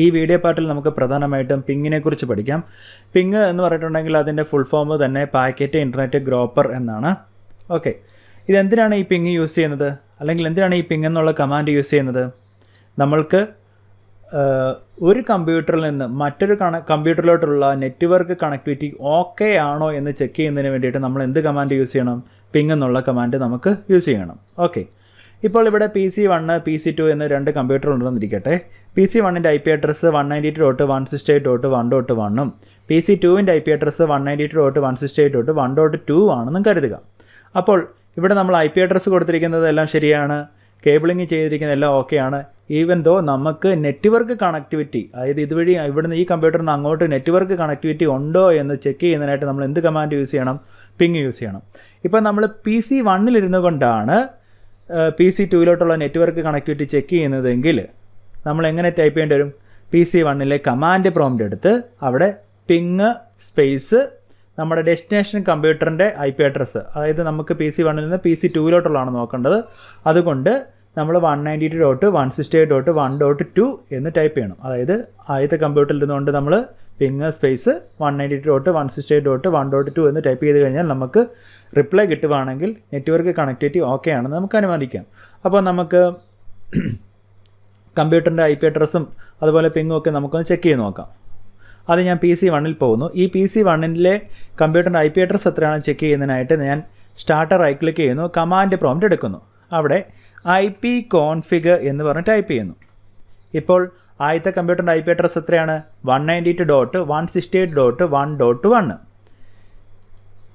ഈ വീഡിയോ പാർട്ടിൽ നമുക്ക് പ്രധാനമായിട്ടും പിങ്ങിനെ കുറിച്ച് പഠിക്കാം. പിങ് എന്ന് പറഞ്ഞിട്ടുണ്ടെങ്കിൽ അതിൻ്റെ ഫുൾ ഫോം തന്നെ പാക്കറ്റ് ഇൻ്റർനെറ്റ് ഗ്രോപ്പർ എന്നാണ്. ഓക്കെ, ഇതെന്തിനാണ് ഈ പിങ് യൂസ് ചെയ്യുന്നത്, അല്ലെങ്കിൽ എന്തിനാണ് ഈ പിങ് എന്നുള്ള കമാൻഡ് യൂസ് ചെയ്യുന്നത്? നമ്മൾക്ക് ഒരു കമ്പ്യൂട്ടറിൽ നിന്ന് മറ്റൊരു കമ്പ്യൂട്ടറിലോട്ടുള്ള നെറ്റ്വർക്ക് കണക്ടിവിറ്റി ഓക്കെ ആണോ എന്ന് ചെക്ക് ചെയ്യുന്നതിന് വേണ്ടിയിട്ട് നമ്മൾ എന്ത് കമാൻഡ് യൂസ് ചെയ്യണം? പിങ് എന്നുള്ള കമാൻഡ് നമുക്ക് യൂസ് ചെയ്യണം. ഓക്കെ, ഇപ്പോൾ ഇവിടെ PC1 PC2 എന്ന് രണ്ട് കമ്പ്യൂട്ടർ ഉണ്ടെന്നിരിക്കട്ടെ. PC1ൻ്റെ IP അഡ്രസ്സ് 192.168.1.1 PC2ൻ്റെ IP അഡ്രസ്സ് 192.168.1.2 ആണെന്നും കരുതുക. അപ്പോൾ ഇവിടെ നമ്മൾ IP അഡ്രസ്സ് കൊടുത്തിരിക്കുന്നതെല്ലാം ശരിയാണ്, കേബിളിംഗ് ചെയ്തിരിക്കുന്നതെല്ലാം ഓക്കെയാണ്. ഈവൻ ദോ നമുക്ക് നെറ്റ്വർക്ക് കണക്ടിവിറ്റി, അതായത് ഇതുവഴി ഇവിടുന്ന് ഈ കമ്പ്യൂട്ടറിൽ നിന്ന് അങ്ങോട്ട് നെറ്റ്വർക്ക് കണക്ടിവിറ്റി ഉണ്ടോ എന്ന് ചെക്ക് ചെയ്യുന്നതിനായിട്ട് നമ്മൾ എന്ത് കമാൻഡ് യൂസ് ചെയ്യണം? പിങ് യൂസ് ചെയ്യണം. ഇപ്പോൾ നമ്മൾ PC1 കൊണ്ടാണ് PC2 നെറ്റ്വർക്ക് കണക്ടിവിറ്റി ചെക്ക് ചെയ്യുന്നതെങ്കിൽ നമ്മൾ എങ്ങനെ ടൈപ്പ് ചെയ്യേണ്ടി വരും? PC1 കമാൻഡ് പ്രോംപ്റ്റ് എടുത്ത് അവിടെ പിങ് സ്പേസ് നമ്മുടെ ഡെസ്റ്റിനേഷൻ കമ്പ്യൂട്ടറിൻ്റെ IP അഡ്രസ്സ്, അതായത് നമുക്ക് PC1 നിന്ന് PC2 നോക്കേണ്ടത്, അതുകൊണ്ട് നമ്മൾ 192.168.1.2 എന്ന് ടൈപ്പ് ചെയ്യണം. അതായത് ആദ്യത്തെ കമ്പ്യൂട്ടറിൽ ഇരുന്നുകൊണ്ട് നമ്മൾ പിങ് സ്പേസ് 192.168.1.2 എന്ന് ടൈപ്പ് ചെയ്ത് കഴിഞ്ഞാൽ നമുക്ക് റിപ്ലൈ കിട്ടുവാണെങ്കിൽ നെറ്റ്വർക്ക് കണക്ടിവിറ്റി ഓക്കെ ആണെന്ന് നമുക്ക് അനുമാനിക്കാം. അപ്പോൾ നമുക്ക് കമ്പ്യൂട്ടറിൻ്റെ IP അഡ്രസ്സും അതുപോലെ പിങ്ങും ഒക്കെ നമുക്കൊന്ന് ചെക്ക് ചെയ്ത് നോക്കാം. അത് ഞാൻ PC1 പോകുന്നു. ഈ PC1 കമ്പ്യൂട്ടറിൻ്റെ IP അഡ്രസ്സ് എത്രയാണെന്ന് ചെക്ക് ചെയ്യുന്നതിനായിട്ട് ഞാൻ സ്റ്റാർട്ടർ റൈറ്റ് ക്ലിക്ക് ചെയ്യുന്നു, കമാൻഡ് പ്രോംപ്റ്റ് എടുക്കുന്നു, അവിടെ IP config എന്ന് പറഞ്ഞ് ടൈപ്പ് ചെയ്യുന്നു. ഇപ്പോൾ ആദ്യത്തെ കമ്പ്യൂട്ടറിൻ്റെ IP അഡ്രസ്സ് എത്രയാണ്? 192.168.1.1.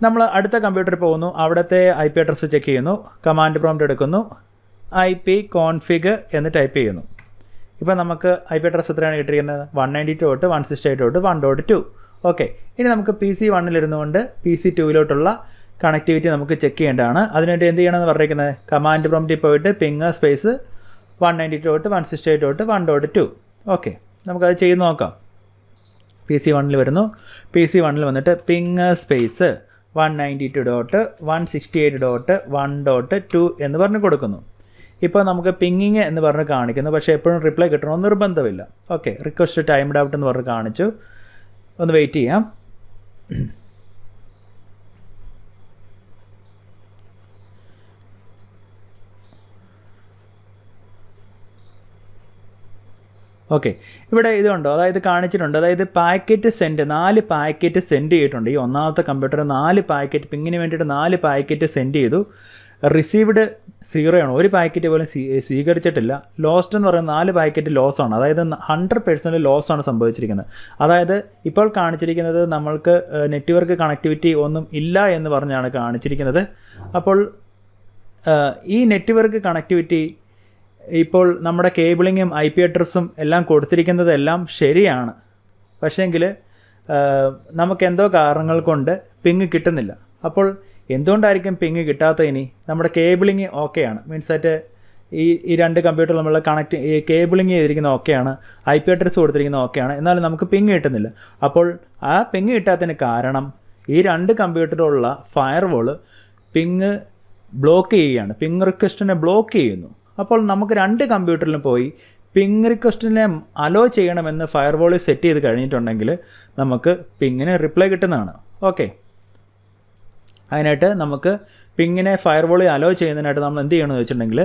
നമ്മൾ അടുത്ത കമ്പ്യൂട്ടറിൽ പോകുന്നു, അവിടുത്തെ IP അഡ്രസ്സ് ചെക്ക് ചെയ്യുന്നു, കമാൻഡ് പ്രോംപ്റ്റ് എടുക്കുന്നു, IP config എന്ന് ടൈപ്പ് ചെയ്യുന്നു. ഇപ്പോൾ നമുക്ക് IP അഡ്രസ്സ് എത്രയാണ് കിട്ടിയിരിക്കുന്നത്? 192.168.1.2. ഓക്കെ, ഇനി നമുക്ക് PC1 ഇരുന്നുകൊണ്ട് PC2 കണക്ടിവിറ്റി നമുക്ക് ചെക്ക് ചെയ്യേണ്ടതാണ്. അതിനുവേണ്ടി എന്ത് ചെയ്യണമെന്ന് പറഞ്ഞിരിക്കുന്നത്? കമാൻഡ് പ്രോംപ്റ്റിൽ പോയിട്ട് പിങ് സ്പേസ് 192.168.1.2. ഓക്കെ, നമുക്കത് ചെയ്ത് നോക്കാം. PC1 വരുന്നു, PC1 വന്നിട്ട് പിങ് സ്പേസ് 192.168.1.2 എന്ന് പറഞ്ഞ് കൊടുക്കുന്നു. ഇപ്പോൾ നമുക്ക് പിങ്ങിങ് എന്ന് പറഞ്ഞ് കാണിക്കുന്നു, പക്ഷേ എപ്പോഴും റിപ്ലൈ കിട്ടണമെന്ന് നിർബന്ധമില്ല. ഓക്കെ, റിക്വസ്റ്റ് ടൈംഡ് ഔട്ട് എന്ന് പറഞ്ഞ് കാണിച്ചു, ഒന്ന് വെയിറ്റ് ചെയ്യാം. ഓക്കെ, ഇവിടെ ഇതുണ്ടോ, അതായത് കാണിച്ചിട്ടുണ്ട്, അതായത് പാക്കറ്റ് സെൻഡ് 4 പാക്കറ്റ് സെൻഡ് ചെയ്തിട്ടുണ്ട്. ഈ ഒന്നാമത്തെ കമ്പ്യൂട്ടർ 4 പാക്കറ്റ് പിങ്ങിന് വേണ്ടിയിട്ട് 4 പാക്കറ്റ് സെൻഡ് ചെയ്തു. റിസീവ്ഡ് 0 ആണ്, ഒരു പാക്കറ്റ് പോലും സ്വീകരിച്ചിട്ടില്ല. ലോസ്റ്റ് എന്ന് പറയുന്നത് 4 പാക്കറ്റ് ലോസ് ആണ്, അതായത് 100% ലോസ് ആണ് സംഭവിച്ചിരിക്കുന്നത്. അതായത് ഇപ്പോൾ കാണിച്ചിരിക്കുന്നത് നമ്മൾക്ക് നെറ്റ്വർക്ക് കണക്ടിവിറ്റി ഒന്നും ഇല്ല എന്ന് പറഞ്ഞാണ് കാണിച്ചിരിക്കുന്നത്. അപ്പോൾ ഈ നെറ്റ്വർക്ക് കണക്ടിവിറ്റി ഇപ്പോൾ നമ്മുടെ കേബിളിങ്ങും IP അഡ്രസ്സും എല്ലാം കൊടുത്തിരിക്കുന്നതെല്ലാം ശരിയാണ്, പക്ഷേങ്കിൽ നമുക്ക് എന്തോ കാരണങ്ങൾ കൊണ്ട് പിങ് കിട്ടുന്നില്ല. അപ്പോൾ എന്തുകൊണ്ടായിരിക്കും പിങ് കിട്ടാത്ത? ഇനി നമ്മുടെ കേബിളിങ് ഓക്കെയാണ്, മീൻസ് ആയിട്ട് ഈ രണ്ട് കമ്പ്യൂട്ടർ നമ്മൾ കേബിളിങ് ചെയ്തിരിക്കുന്ന ഓക്കെയാണ്, IP അഡ്രസ്സ് കൊടുത്തിരിക്കുന്നത് ഓക്കെയാണ്, എന്നാലും നമുക്ക് പിങ് കിട്ടുന്നില്ല. അപ്പോൾ ആ പിങ് കിട്ടാത്തതിന് കാരണം ഈ രണ്ട് കമ്പ്യൂട്ടറിലുള്ള ഫയർവാൾ പിങ് ബ്ലോക്ക് ചെയ്യുകയാണ്, പിങ് റിക്വസ്റ്റിനെ ബ്ലോക്ക് ചെയ്യുന്നു. അപ്പോൾ നമുക്ക് രണ്ട് കമ്പ്യൂട്ടറിലും പോയി പിങ് റിക്വസ്റ്റിനെ അലോ ചെയ്യണമെന്ന് ഫയർവാളിൽ സെറ്റ് ചെയ്ത് കഴിഞ്ഞിട്ടുണ്ടെങ്കിൽ നമുക്ക് പിങ്ങിന് റിപ്ലൈ കിട്ടുന്നതാണ്. ഓക്കെ, അതിനായിട്ട് നമുക്ക് പിങ്ങിനെ ഫയർവാളിൽ അലോ ചെയ്യുന്നതിനായിട്ട് നമ്മൾ എന്ത് ചെയ്യണമെന്ന് വെച്ചിട്ടുണ്ടെങ്കിൽ,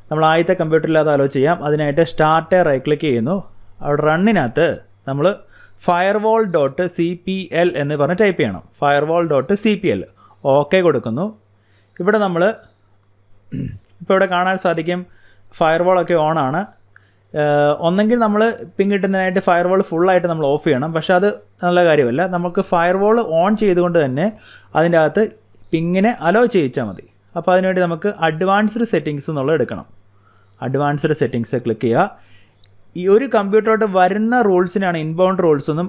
നമ്മൾ ആദ്യത്തെ കമ്പ്യൂട്ടറിൽ അത് അലോ ചെയ്യാം. അതിനായിട്ട് സ്റ്റാർട്ട് റൈറ്റ് ക്ലിക്ക് ചെയ്യുന്നു, അവിടെ റണ്ണിനകത്ത് നമ്മൾ firewall.cpl എന്ന് പറഞ്ഞ് ടൈപ്പ് ചെയ്യണം, firewall.cpl. ഓക്കെ കൊടുക്കുന്നു. ഇവിടെ നമ്മൾ ഇപ്പോൾ ഇവിടെ കാണാൻ സാധിക്കും ഫയർവാളൊക്കെ ഓണാണ്. ഒന്നെങ്കിൽ നമ്മൾ പിങ് കിട്ടുന്നതിനായിട്ട് ഫയർവാൾ ഫുള്ളായിട്ട് നമ്മൾ ഓഫ് ചെയ്യണം, പക്ഷേ അത് നല്ല കാര്യമല്ല. നമുക്ക് ഫയർവാൾ ഓൺ ചെയ്തുകൊണ്ട് തന്നെ അതിൻ്റെ അകത്ത് പിങ്ങിനെ അലോ ചെയ്യിച്ചാൽ മതി. അപ്പോൾ അതിനുവേണ്ടി നമുക്ക് അഡ്വാൻസ്ഡ് സെറ്റിങ്സ് എന്നുള്ളത് എടുക്കണം. അഡ്വാൻസ്ഡ് സെറ്റിങ്സ് ക്ലിക്ക് ചെയ്യുക. ഈ ഒരു കമ്പ്യൂട്ടറിലോട്ട് വരുന്ന റൂൾസിനാണ് ഇൻബൗണ്ട് റൂൾസ് എന്നും,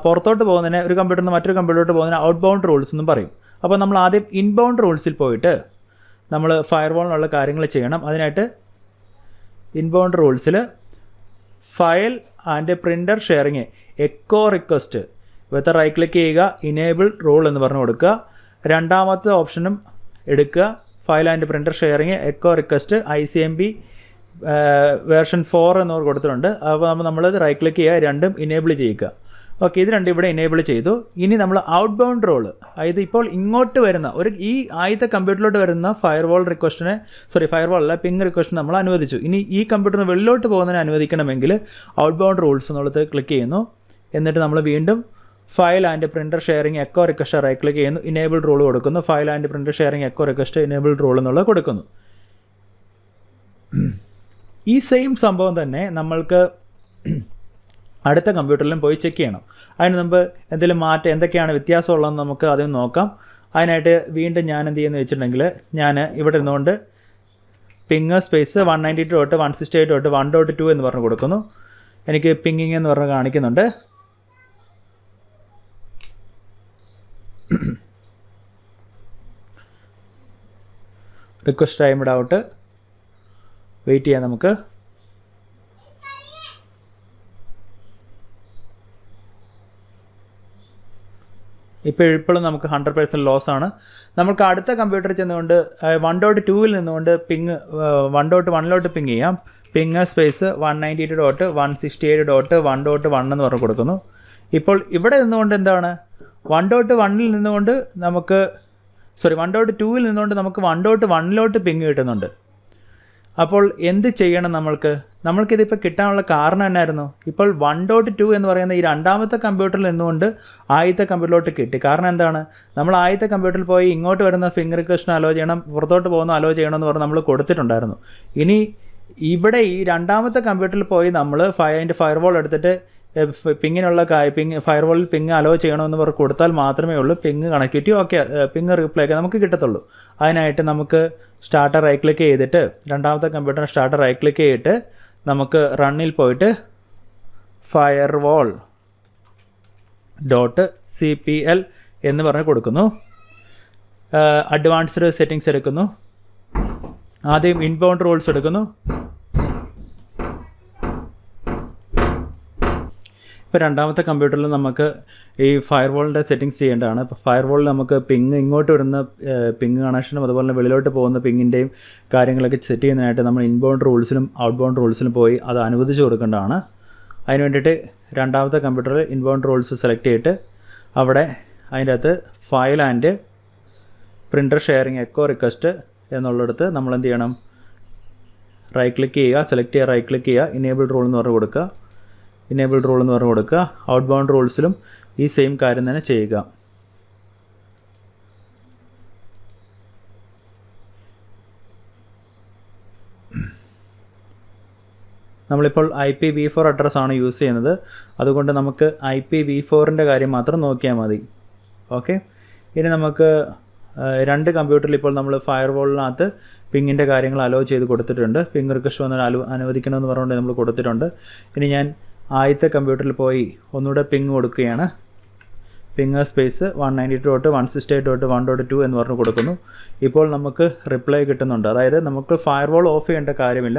പുറത്തോട്ട് പോകുന്നതിന് ഒരു കമ്പ്യൂട്ടറിൽ നിന്ന് മറ്റൊരു കമ്പ്യൂട്ടറിലോട്ട് പോകുന്നതിന് ഔട്ട് ബൗണ്ട് റൂൾസ് എന്നും പറയും. അപ്പോൾ നമ്മൾ ആദ്യം ഇൻബൗണ്ട് റൂൾസിൽ പോയിട്ട് നമ്മൾ ഫയർവാളിനുള്ള കാര്യങ്ങൾ ചെയ്യണം. അതിനായിട്ട് ഇൻബൗണ്ട് റൂൾസിൽ file and printer sharing echo request ഇവത്തെ റൈറ്റ് ക്ലിക്ക് ചെയ്യുക, ഇനേബിൾ റൂൾ എന്ന് പറഞ്ഞു കൊടുക്കുക. രണ്ടാമത്തെ ഓപ്ഷനും എടുക്കുക, file and printer sharing echo request ICMP version 4 എന്നവർ കൊടുത്തിട്ടുണ്ട്. അപ്പോൾ നമ്മളത് റൈറ്റ് ക്ലിക്ക് ചെയ്യുക, രണ്ടും ഇനേബിൾ ചെയ്യുക. ഓക്കെ, ഇത് രണ്ടും ഇവിടെ ഇനേബിൾ ചെയ്തു. ഇനി നമ്മൾ ഔട്ട് ബൗണ്ട് റോള്, അതായത് ഇപ്പോൾ ഇങ്ങോട്ട് വരുന്ന ഈ ആദ്യത്തെ കമ്പ്യൂട്ടറിലോട്ട് വരുന്ന ഫയർവാൾ അല്ല, പിങ് റിക്വസ്റ്റിനെ നമ്മൾ അനുവദിച്ചു. ഇനി ഈ കമ്പ്യൂട്ടറിന് വെളിയിലോട്ട് പോകുന്നതിന് അനുവദിക്കണമെങ്കിൽ ഔട്ട് ബൗണ്ട് റൂൾസ് എന്നുള്ളത് ക്ലിക്ക് ചെയ്യുന്നു. എന്നിട്ട് നമ്മൾ വീണ്ടും file and printer sharing echo request right click ചെയ്യുന്നു, ഇനേബിൾ റൂൾ കൊടുക്കുന്നു. File and printer sharing echo request enable rule എന്നുള്ളത് കൊടുക്കുന്നു. ഈ സെയിം സംഭവം തന്നെ നമ്മൾക്ക് അടുത്ത കമ്പ്യൂട്ടറിലും പോയി ചെക്ക് ചെയ്യണം. അതിന് മുമ്പ് എന്തെങ്കിലും എന്തൊക്കെയാണ് വ്യത്യാസമുള്ളതെന്ന് നമുക്ക് ആദ്യം നോക്കാം. അതിനായിട്ട് വീണ്ടും ഞാൻ എന്ത് ചെയ്യുന്നത് വെച്ചിട്ടുണ്ടെങ്കിൽ, ഞാൻ ഇവിടെ ഇരുന്നുകൊണ്ട് പിങ് സ്പേസ് 192.168.1.2 എന്ന് പറഞ്ഞ് കൊടുക്കുന്നു. എനിക്ക് പിങ്ങിങ് എന്ന് പറഞ്ഞ് കാണിക്കുന്നുണ്ട്. റിക്വസ്റ്റ് ടൈംഡ് ഔട്ട്, വെയിറ്റ് ചെയ്യാം നമുക്ക്. ഇപ്പോഴും നമുക്ക് 100% ലോസ് ആണ്. നമുക്ക് അടുത്ത കമ്പ്യൂട്ടറിൽ ചെന്നുകൊണ്ട് 1.2 നിന്നുകൊണ്ട് പിങ് 1.1 പിങ് ചെയ്യാം. പിങ് സ്പേസ് 192.168.1.1 എന്ന് പറഞ്ഞ് കൊടുക്കുന്നു. ഇപ്പോൾ ഇവിടെ നിന്നുകൊണ്ട് എന്താണ് 1.1 നിന്നുകൊണ്ട് നമുക്ക് 1.2 നിന്നുകൊണ്ട് നമുക്ക് 1.1 പിങ് കിട്ടുന്നുണ്ട്. അപ്പോൾ എന്ത് ചെയ്യണം നമ്മൾക്കിതിപ്പോൾ കിട്ടാനുള്ള കാരണം എന്നായിരുന്നു? ഇപ്പോൾ 1.2 എന്ന് പറയുന്ന ഈ രണ്ടാമത്തെ കമ്പ്യൂട്ടറിൽ നിന്നുകൊണ്ട് ആദ്യത്തെ കമ്പ്യൂട്ടറിലോട്ട് കിട്ടി. കാരണം എന്താണ്, നമ്മൾ ആദ്യത്തെ കമ്പ്യൂട്ടറിൽ പോയി ഇങ്ങോട്ട് വരുന്ന ഫിംഗർ റിക്വസ്റ്റിന് അലോ ചെയ്യണം, പുറത്തോട്ട് പോകുന്ന അലോ ചെയ്യണമെന്ന് പറഞ്ഞ് നമ്മൾ കൊടുത്തിട്ടുണ്ടായിരുന്നു. ഇനി ഇവിടെ ഈ രണ്ടാമത്തെ കമ്പ്യൂട്ടറിൽ പോയി നമ്മൾ ഫയർവാൾ എടുത്തിട്ട് പിങ്ങിനുള്ള ഫയർവാളിൽ പിങ് അലോ ചെയ്യണമെന്ന് പറഞ്ഞ് കൊടുത്താൽ മാത്രമേ ഉള്ളൂ പിങ് കണക്ടിവിറ്റി പിങ് റിപ്ലൈ ഒക്കെ നമുക്ക് കിട്ടത്തുള്ളൂ. അതിനായിട്ട് നമുക്ക് സ്റ്റാർട്ടർ റൈറ്റ് ക്ലിക്ക് ചെയ്തിട്ട് രണ്ടാമത്തെ കമ്പ്യൂട്ടറിന് സ്റ്റാർട്ടർ റൈറ്റ് ക്ലിക്ക് ചെയ്തിട്ട് നമുക്ക് റണ്ണിൽ പോയിട്ട് firewall.cpl എന്ന് പറഞ്ഞ് കൊടുക്കുന്നു. അഡ്വാൻസ്ഡ് സെറ്റിങ്സ് എടുക്കുന്നു. ആദ്യം ഇൻബൗണ്ട് റൂൾസ് എടുക്കുന്നു. ഇപ്പോൾ രണ്ടാമത്തെ കമ്പ്യൂട്ടറിൽ നമുക്ക് ഈ ഫയർവാളിൻ്റെ സെറ്റിങ്സ് ചെയ്യേണ്ടതാണ്. ഇപ്പോൾ ഫയർവാളിൽ നമുക്ക് ഇങ്ങോട്ട് വരുന്ന പിങ് കണക്ഷനും അതുപോലെ തന്നെ വെളിയിലോട്ട് പോകുന്ന പിങ്ങിൻ്റെയും കാര്യങ്ങളൊക്കെ സെറ്റ് ചെയ്യുന്നതിനായിട്ട് നമ്മൾ ഇൻബൗണ്ട് റൂൾസിലും ഔട്ട് ബൗണ്ട് റൂൾസിലും പോയി അത് അനുവദിച്ച് കൊടുക്കേണ്ടതാണ്. അതിന് വേണ്ടിയിട്ട് രണ്ടാമത്തെ കമ്പ്യൂട്ടറിൽ ഇൻബൗണ്ട് റൂൾസ് സെലക്ട് ചെയ്തിട്ട് അവിടെ അതിൻ്റെ അകത്ത് file and printer sharing echo request എന്നുള്ളിടത്ത് നമ്മൾ എന്ത് ചെയ്യണം, റൈറ്റ് ക്ലിക്ക് ചെയ്യുക, സെലക്ട് ചെയ്യുക, റൈറ്റ് ക്ലിക്ക് ചെയ്യുക, ഇനേബിൾ റൂൾ എന്ന് പറഞ്ഞ് കൊടുക്കുക. ഇനേബിൾ റൂൾ എന്ന് പറഞ്ഞ് കൊടുക്കുക. ഔട്ട് ബൗണ്ട് റൂൾസിലും ഈ സെയിം കാര്യം തന്നെ ചെയ്യുക. നമ്മളിപ്പോൾ IPv4 അഡ്രസ്സാണ് യൂസ് ചെയ്യുന്നത്. അതുകൊണ്ട് നമുക്ക് IPv4ൻ്റെ കാര്യം മാത്രം നോക്കിയാൽ മതി. ഓക്കെ, ഇനി നമുക്ക് രണ്ട് കമ്പ്യൂട്ടറിൽ ഇപ്പോൾ നമ്മൾ ഫയർവാളിനകത്ത് പിങ്ങിൻ്റെ കാര്യങ്ങൾ അലോ ചെയ്ത് കൊടുത്തിട്ടുണ്ട്. പിങ് റിക്വസ്റ്റ് വന്നാൽ അനുവദിക്കണമെന്ന് പറഞ്ഞുകൊണ്ട് നമ്മൾ കൊടുത്തിട്ടുണ്ട്. ഇനി ഞാൻ ആദ്യത്തെ കമ്പ്യൂട്ടറിൽ പോയി ഒന്നുകൂടെ പിങ് കൊടുക്കുകയാണ്. പിങ് സ്പേസ് 192.168.1.2 എന്ന് പറഞ്ഞ് കൊടുക്കുന്നു. ഇപ്പോൾ നമുക്ക് റിപ്ലൈ കിട്ടുന്നുണ്ട്. അതായത് നമുക്ക് ഫയർവാൾ ഓഫ് ചെയ്യേണ്ട കാര്യമില്ല.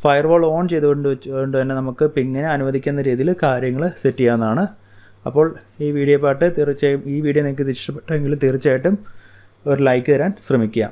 ഫയർവാൾ ഓൺ ചെയ്തുകൊണ്ട് തന്നെ നമുക്ക് പിങ്ങിനെ അനുവദിക്കുന്ന രീതിയിൽ കാര്യങ്ങൾ സെറ്റ് ചെയ്യാവുന്നതാണ്. അപ്പോൾ ഈ വീഡിയോ നിങ്ങൾക്ക് ഇഷ്ടപ്പെട്ടെങ്കിൽ തീർച്ചയായിട്ടും ഒരു ലൈക്ക് തരാൻ ശ്രമിക്കുക.